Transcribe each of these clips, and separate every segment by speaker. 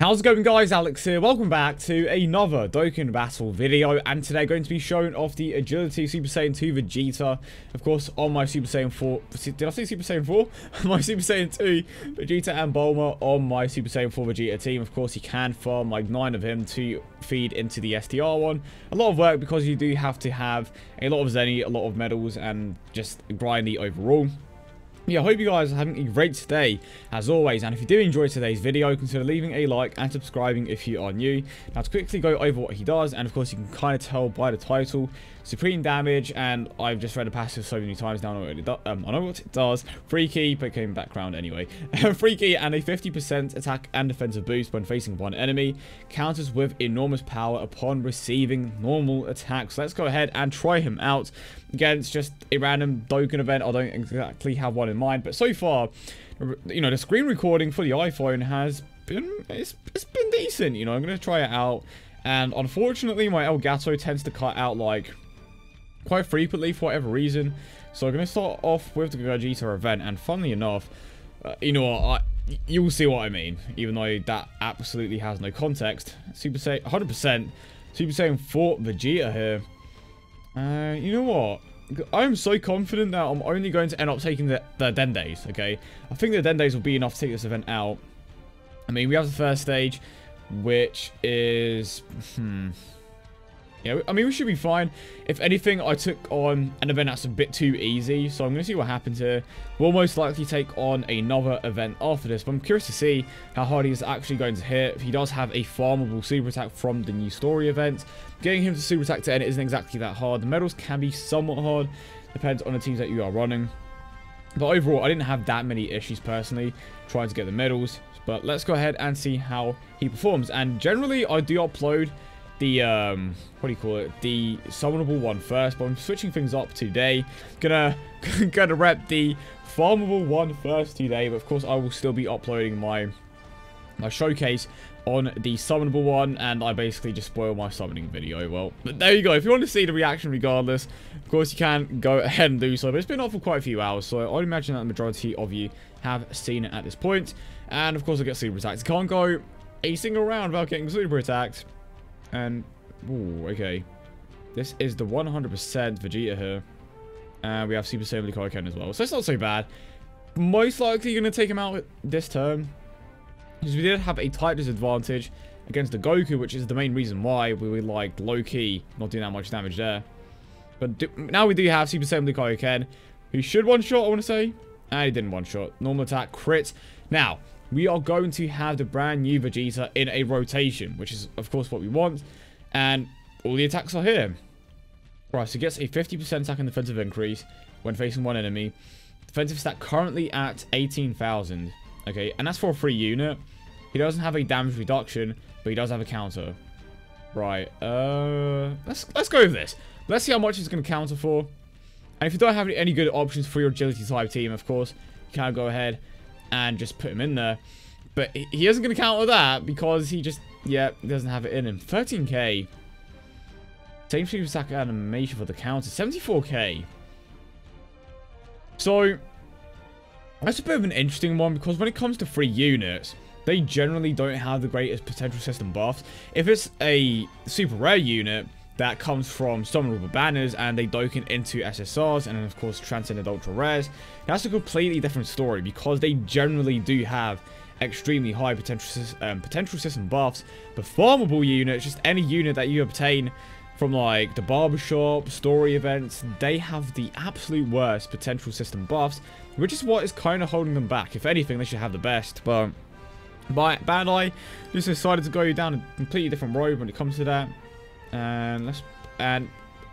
Speaker 1: How's it going, guys? Alex here. Welcome back to another Dokkan Battle video, and today going to be showing off the Agility Super Saiyan 2 Vegeta, of course, on my Super Saiyan 4. Did I say Super Saiyan 4? My Super Saiyan 2 Vegeta and Bulma on my Super Saiyan 4 Vegeta team. Of course, you can farm like 9 of him to feed into the STR one. A lot of work because you do have to have a lot of Zenny, a lot of medals, and just grindy overall. Yeah, I hope you guys are having a great day, as always, and if you do enjoy today's video, consider leaving a like and subscribing if you are new. Now, to quickly go over what he does, and of course you can kind of tell by the title, Supreme Damage, and I've just read the passive so many times now, I know what it does. Free key, but came background anyway. Free key and a 50% attack and defensive boost when facing one enemy, counters with enormous power upon receiving normal attacks. Let's go ahead and try him out. Again, it's just a random Dokkan event. I don't exactly have one in mind, but so far, you know, the screen recording for the iPhone has been, it's been decent. You know, I'm going to try it out, and unfortunately my Elgato tends to cut out like quite frequently for whatever reason. So I'm going to start off with the Vegeta event, and funnily enough, you know what, you'll see what I mean, even though that absolutely has no context. Super Saiyan 100% Super Saiyan 4 Vegeta here. You know what? I'm so confident that I'm only going to end up taking the Dendays, okay? I think the Dendays will be enough to take this event out. I mean, we have the first stage, which is... Yeah, I mean, we should be fine. If anything, I took on an event that's a bit too easy, so I'm going to see what happens here. We'll most likely take on another event after this, but I'm curious to see how hard he is actually going to hit. If he does have a farmable super attack from the new story event, getting him to super attack to end isn't exactly that hard. The medals can be somewhat hard, depends on the teams that you are running. But overall, I didn't have that many issues personally trying to get the medals. But let's go ahead and see how he performs. And generally, I do upload the what do you call it, the summonable one first, but I'm switching things up today. Gonna rep the farmable one first today, but of course I will still be uploading my showcase on the summonable one, and I basically just spoil my summoning video. Well, but there you go. If you want to see the reaction regardless, of course you can go ahead and do so, but it's been up for quite a few hours, so I'd imagine that the majority of you have seen it at this point. And of course I get super attacked. Can't go a single round without getting super attacked. And, ooh, okay. This is the 100% Vegeta here. And we have Super Saiyan Kaioken as well. So it's not so bad. Most likely going to take him out this turn, because we did have a tight disadvantage against the Goku, which is the main reason why we were like low-key not doing that much damage there. But now we do have Super Saiyan Kaioken, who should one-shot, I want to say. And he didn't one-shot. Normal attack, crit. Now, we are going to have the brand new Vegeta in a rotation, which is, of course, what we want. And all the attacks are here. Right, so he gets a 50% attack and defensive increase when facing one enemy. Defensive stat currently at 18,000. Okay, and that's for a free unit. He doesn't have a damage reduction, but he does have a counter. Right, let's go with this. Let's see how much he's going to counter for. And if you don't have any good options for your agility type team, of course, you can go ahead and just put him in there. But he isn't going to counter that because he just, yeah, doesn't have it in him. 13k. Same super attack animation for the counter. 74k. So, that's a bit of an interesting one, because when it comes to free units, they generally don't have the greatest potential system buffs. If it's a super rare unit that comes from summonable banners and they Dokkan into SSRs and then of course transcended ultra rares, that's a completely different story, because they generally do have extremely high potential system buffs. But farmable units, just any unit that you obtain from like the barbershop, story events, they have the absolute worst potential system buffs, which is what is kind of holding them back. If anything, they should have the best, but Bandai just decided to go down a completely different road when it comes to that. And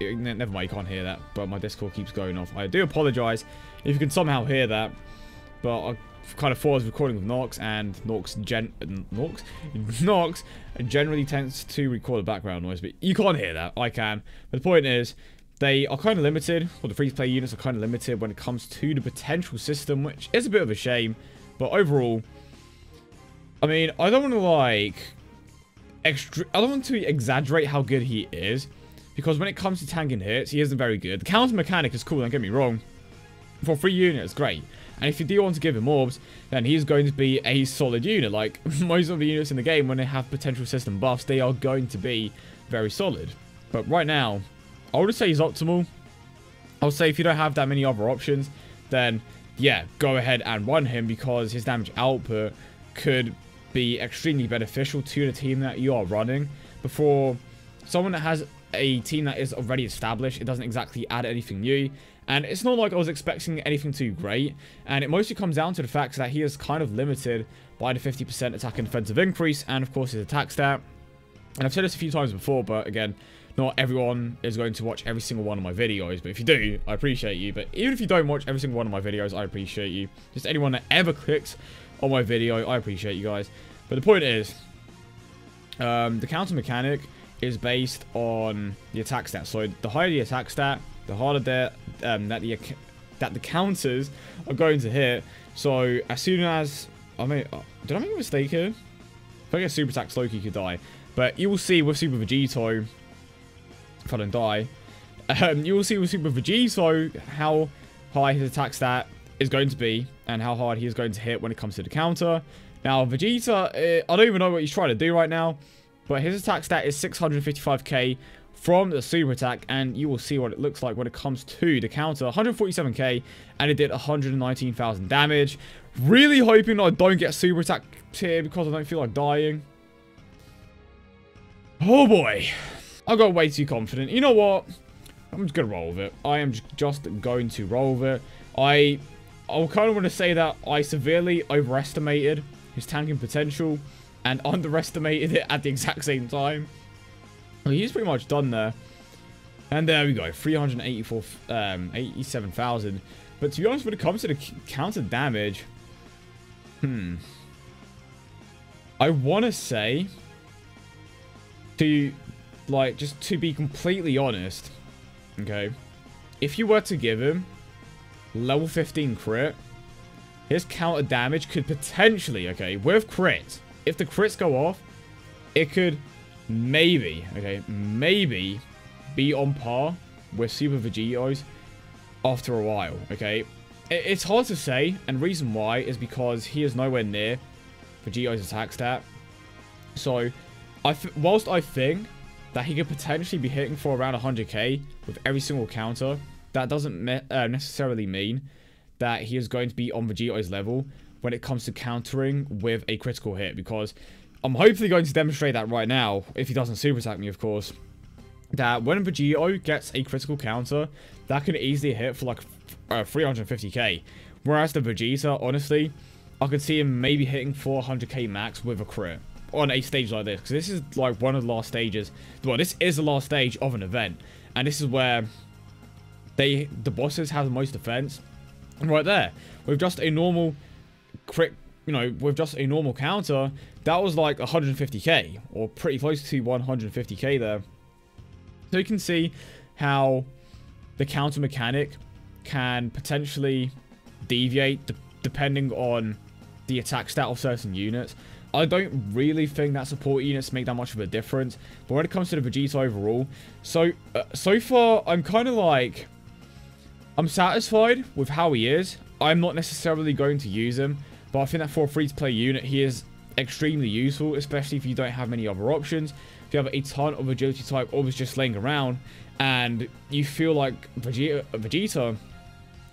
Speaker 1: never mind, you can't hear that, but my Discord keeps going off. I do apologize if you can somehow hear that, but I kind of thought I was recording with Nox, and Nox generally tends to record the background noise, but you can't hear that. I can. But the point is, they are kind of limited, or the free-to-play units are kind of limited when it comes to the potential system, which is a bit of a shame. But overall, I mean, I don't want to like I don't want to exaggerate how good he is, because when it comes to tanking hits, he isn't very good. The counter mechanic is cool, don't get me wrong. For a free unit, it's great. And if you do want to give him orbs, then he's going to be a solid unit. Like, most of the units in the game, when they have potential system buffs, they are going to be very solid. But right now, I would say he's optimal. I would say if you don't have that many other options, then yeah, go ahead and run him, because his damage output could be extremely beneficial to the team that you are running. Before someone that has a team that is already established, it doesn't exactly add anything new. And it's not like I was expecting anything too great. And it mostly comes down to the fact that he is kind of limited by the 50% attack and defensive increase, and of course his attack stat. And I've said this a few times before, but again, not everyone is going to watch every single one of my videos. But if you do, I appreciate you. But even if you don't watch every single one of my videos, I appreciate you. Just anyone that ever clicks on my video, I appreciate you guys. But the point is, the counter mechanic is based on the attack stat. So the higher the attack stat, the harder that the counters are going to hit. So as soon as did I make a mistake here? If I get super attack, Loki could die. But you will see with Super Vegeta, if I don't die, you will see with Super Vegeta how high his attack stat is going to be and how hard he is going to hit when it comes to the counter. Now Vegeta, I don't even know what he's trying to do right now, but his attack stat is 655k from the super attack, and you will see what it looks like when it comes to the counter. 147k, and it did 119,000 damage. Really hoping that I don't get super attack here because I don't feel like dying. Oh boy, I got way too confident. You know what? I'm just gonna roll with it. I am just going to roll with it. I kind of want to say that I severely overestimated his tanking potential and underestimated it at the exact same time. Well, he's pretty much done there. And there we go, 87,000. But to be honest, when it comes to the counter damage, I want to say, just to be completely honest, okay, if you were to give him level 15 crit, his counter damage could potentially, okay, with crit, if the crits go off, it could maybe, okay, maybe be on par with Super Vegeta's after a while, okay? It's hard to say, and reason why is because he is nowhere near Vegeta's attack stat. So, whilst I think that he could potentially be hitting for around 100k with every single counter, that doesn't necessarily mean that he is going to be on Vegeta's level when it comes to countering with a critical hit, because I'm hopefully going to demonstrate that right now, if he doesn't super attack me, of course, that when Vegeta gets a critical counter, that can easily hit for like 350k. Whereas the Vegeta, honestly, I could see him maybe hitting 400k max with a crit on a stage like this, because this is like one of the last stages. Well, this is the last stage of an event, and this is where the bosses have the most defense. And right there, with just a normal crit, with just a normal counter, that was like 150k, or pretty close to 150k there. So you can see how the counter mechanic can potentially deviate depending on the attack stat of certain units. I don't really think that support units make that much of a difference, but when it comes to the Vegeta overall, so far I'm kind of like, I'm satisfied with how he is. I'm not necessarily going to use him, but I think that for a free-to-play unit, he is extremely useful, especially if you don't have many other options. If you have a ton of agility type orbs just laying around, and you feel like Vegeta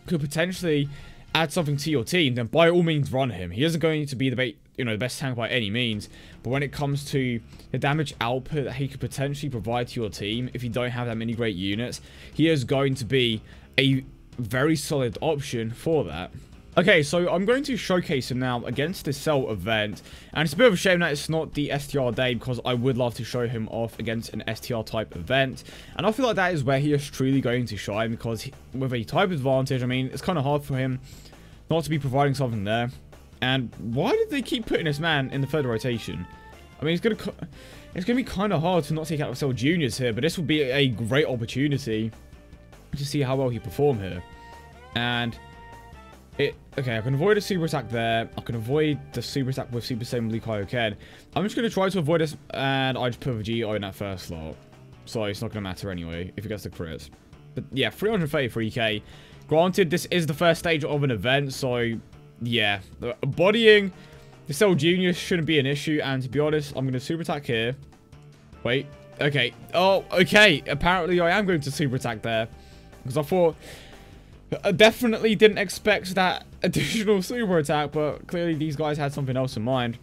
Speaker 1: could potentially add something to your team, then by all means run him. He isn't going to be the best tank by any means, but when it comes to the damage output that he could potentially provide to your team, if you don't have that many great units, he is going to be a very solid option for that. Okay, so I'm going to showcase him now against the Cell event, and it's a bit of a shame that it's not the STR day, because I would love to show him off against an STR type event, and I feel like that is where he is truly going to shine, because with a type advantage, I mean, it's kind of hard for him not to be providing something there. And why did they keep putting this man in the third rotation? I mean, it's gonna be kind of hard to not take out Cell Juniors here, but this would be a great opportunity to see how well he perform here. And okay, I can avoid a super attack there. I can avoid the super attack with Super Saiyan Blue Kaioken. I'm just going to try to avoid this, and I just put Vegeta in that first slot. So it's not going to matter anyway if he gets the crits. But yeah, 333k Granted, this is the first stage of an event, so yeah. Bodying the Cell Junior shouldn't be an issue, and to be honest, I'm going to super attack here. Wait, okay. Oh, okay. Apparently, I am going to super attack there, because I thought... I definitely didn't expect that additional super attack, but clearly these guys had something else in mind.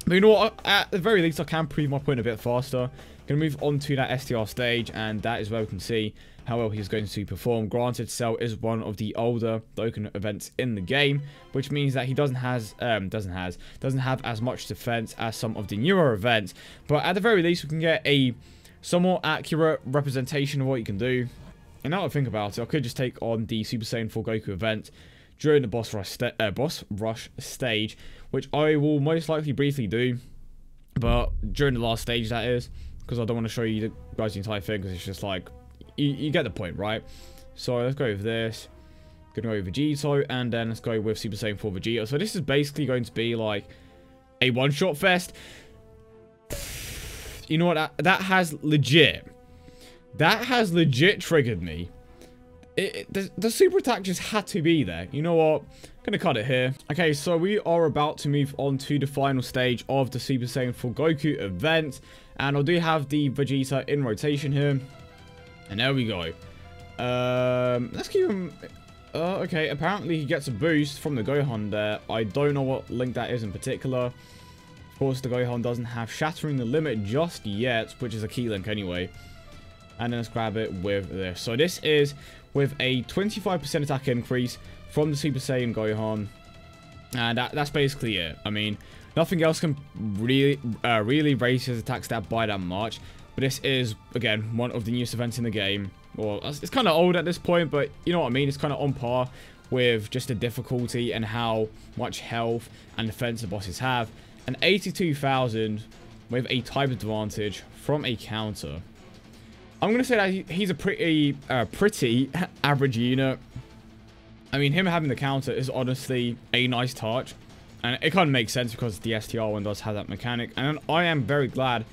Speaker 1: But you know what? At the very least, I can prove my point a bit faster. Going to move on to that STR stage, and that is where we can see how well he's going to perform. Granted, Cell is one of the older Dokkan events in the game, which means that he doesn't have as much defense as some of the newer events. But at the very least, we can get a somewhat accurate representation of what you can do. And now that I think about it, I could just take on the Super Saiyan 4 Goku event during the boss rush stage, which I will most likely briefly do, but during the last stage, that is, because I don't want to show you guys the entire thing, because it's just like, you get the point, right? So let's go with this. Gonna go with Vegeta, and then let's go with Super Saiyan 4 Vegeta. So this is basically going to be like a one-shot fest. You know what? That has legit triggered me. The super attack just had to be there. You know what? I'm gonna cut it here. Okay, so we are about to move on to the final stage of the Super Saiyan 4 Goku event, and I do have the Vegeta in rotation here, and there we go. Let's keep him. Okay, apparently he gets a boost from the Gohan there. I don't know what link that is in particular. Of course, the Gohan doesn't have Shattering the Limit just yet, which is a key link anyway. And then let's grab it with this. So this is with a 25% attack increase from the Super Saiyan Gohan. And that's basically it. I mean, nothing else can really raise his attack stat by that much. But this is, again, one of the newest events in the game. Well, it's kind of old at this point, but you know what I mean? It's kind of on par with just the difficulty and how much health and defense the bosses have. And 82,000 with a type advantage from a counter. I'm going to say that he's a pretty average unit. I mean, him having the counter is honestly a nice touch. And it kind of makes sense because the STR one does have that mechanic. And I am very glad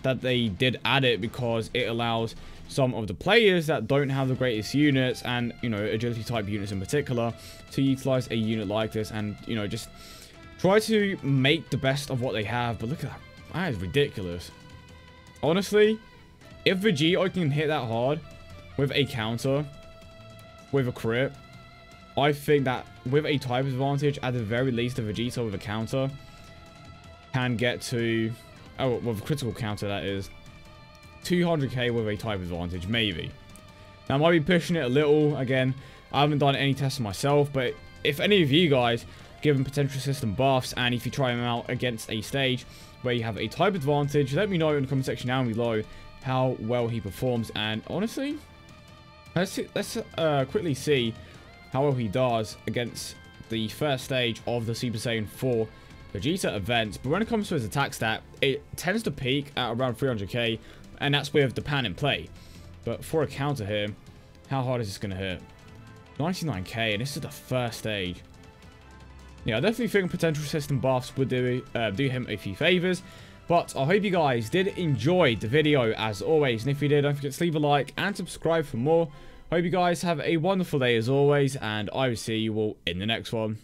Speaker 1: that they did add it, because it allows some of the players that don't have the greatest units, and, you know, agility type units in particular, to utilize a unit like this and, you know, just try to make the best of what they have. But look at that. That is ridiculous. Honestly... if Vegeta can hit that hard with a counter, with a crit, I think that with a type advantage, at the very least, a Vegeta with a counter can get to, oh, with a critical counter, that is, 200k with a type advantage, maybe. Now, I might be pushing it a little. Again, I haven't done any tests myself, but if any of you guys give him potential system buffs, and if you try him out against a stage where you have a type advantage, let me know in the comment section down below how well he performs. And honestly, let's quickly see how well he does against the first stage of the Super Saiyan 4 Vegeta event. But when it comes to his attack stat, it tends to peak at around 300k, and that's with the pan in play. But for a counter here, how hard is this going to hit? 99k, and this is the first stage. Yeah, I definitely think potential system buffs would do him a few favors. But I hope you guys did enjoy the video as always. And if you did, don't forget to leave a like and subscribe for more. Hope you guys have a wonderful day as always. And I will see you all in the next one.